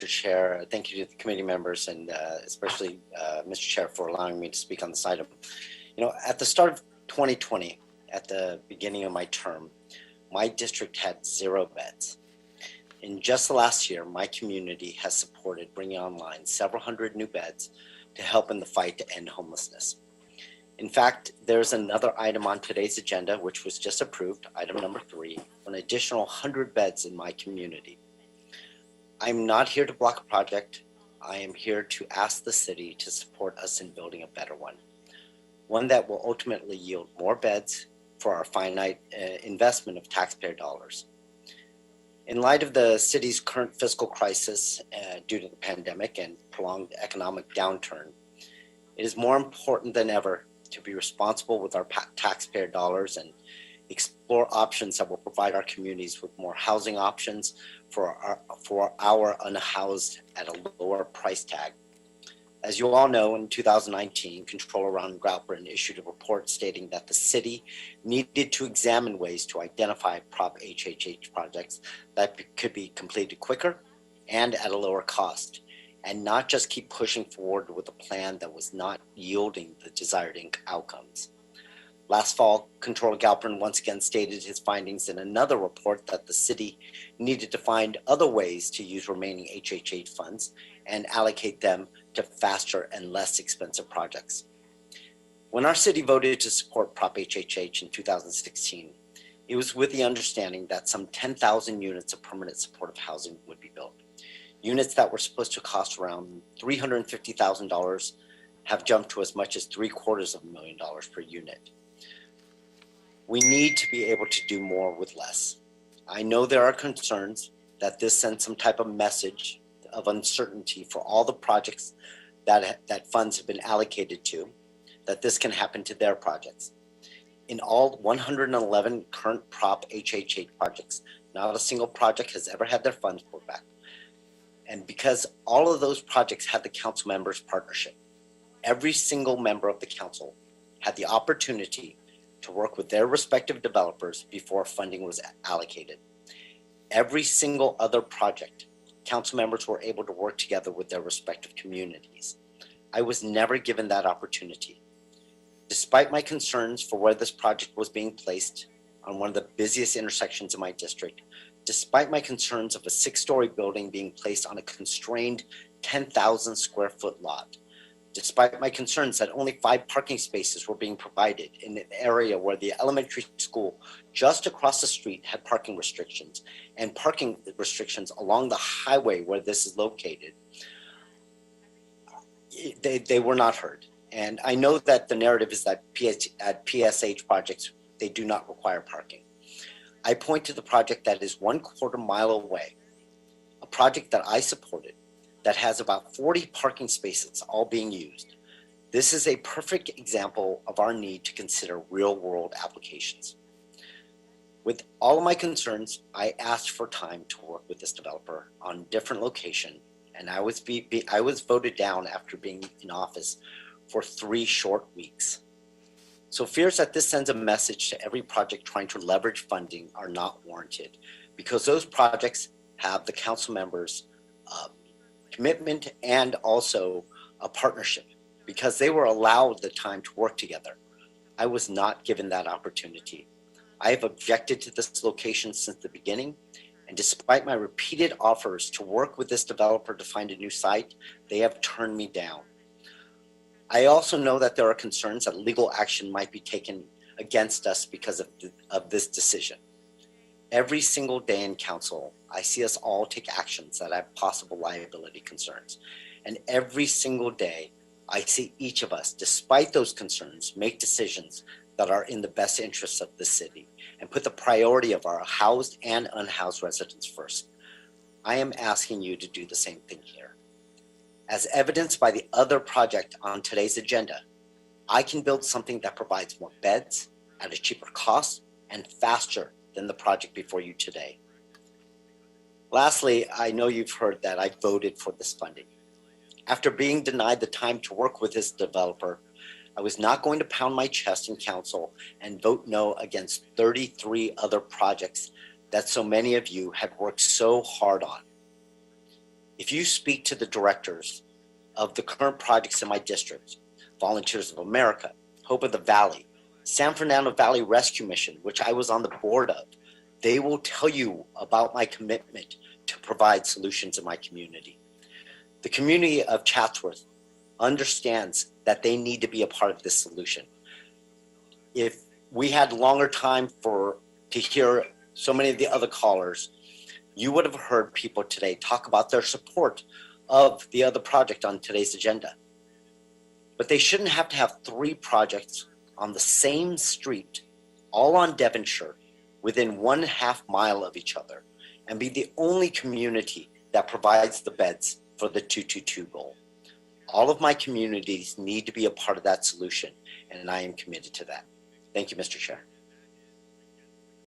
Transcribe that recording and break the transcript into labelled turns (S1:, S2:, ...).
S1: Chair. Thank you to the committee members and especially Mr. Chair for allowing me to speak on this item. You know, at the start of 2020, at the beginning of my term, my district had 0 beds. In just the last year, my community has supported bringing online several hundred new beds to help in the fight to end homelessness. In fact, there's another item on today's agenda, which was just approved, item number 3, an additional 100 beds in my community. I'm not here to block a project. I am here to ask the city to support us in building a better one that will ultimately yield more beds for our finite investment of taxpayer dollars. In light of the city's current fiscal crisis due to the pandemic and prolonged economic downturn, it is more important than ever to be responsible with our taxpayer dollars and explore options that will provide our communities with more housing options for our unhoused at a lower price tag. As you all know, in 2019, Comptroller Ron Galperin issued a report stating that the city needed to examine ways to identify Prop HHH projects that could be completed quicker and at a lower cost, and not just keep pushing forward with a plan that was not yielding the desired outcomes. Last fall, Comptroller Galperin once again stated his findings in another report that the city needed to find other ways to use remaining HHH funds and allocate them to faster and less expensive projects. When our city voted to support Prop HHH in 2016, it was with the understanding that some 10,000 units of permanent supportive housing would be built. Units that were supposed to cost around $350,000 have jumped to as much as $750,000 per unit. We need to be able to do more with less. I know there are concerns that this sends some type of message of uncertainty for all the projects that funds have been allocated to, that this can happen to their projects. In all 111 current Prop HHH projects, not a single project has ever had their funds pulled back. And because all of those projects had the council members' partnership, every single member of the council had the opportunity to work with their respective developers before funding was allocated. Every single other project, council members were able to work together with their respective communities. I was never given that opportunity. Despite my concerns for where this project was being placed on one of the busiest intersections in my district, despite my concerns of a 6-story building being placed on a constrained 10,000 square foot lot, despite my concerns that only 5 parking spaces were being provided in an area where the elementary school just across the street had parking restrictions and parking restrictions along the highway where this is located, they were not heard. And I know that the narrative is that at PSH projects, they do not require parking. I point to the project that is 1/4 mile away, a project that I supported, that has about 40 parking spaces all being used. This is a perfect example of our need to consider real-world applications. With all of my concerns, I asked for time to work with this developer on a different location, and I was voted down after being in office for 3 short weeks. So fears that this sends a message to every project trying to leverage funding are not warranted, because those projects have the council members' commitment and also a partnership, because they were allowed the time to work together. I was not given that opportunity. I have objected to this location since the beginning, and despite my repeated offers to work with this developer to find a new site, they have turned me down. I also know that there are concerns that legal action might be taken against us because of this decision. Every single day in council, I see us all take actions that have possible liability concerns. And every single day, I see each of us, despite those concerns, make decisions that are in the best interests of the city and put the priority of our housed and unhoused residents first. I am asking you to do the same thing here. As evidenced by the other project on today's agenda, I can build something that provides more beds at a cheaper cost and faster than the project before you today. Lastly, I know you've heard that I voted for this funding. After being denied the time to work with this developer, I was not going to pound my chest in council and vote no against 33 other projects that so many of you had worked so hard on. If you speak to the directors of the current projects in my district, Volunteers of America, Hope of the Valley, San Fernando Valley Rescue Mission, which I was on the board of, they will tell you about my commitment to provide solutions in my community. The community of Chatsworth understands that they need to be a part of this solution. If we had longer time to hear so many of the other callers, you would have heard people today talk about their support of the other project on today's agenda. But they shouldn't have to have 3 projects on the same street, all on Devonshire, within 1/2 mile of each other, and be the only community that provides the beds for the 222 goal. All of my communities need to be a part of that solution, and I am committed to that. Thank you, Mr. Chair.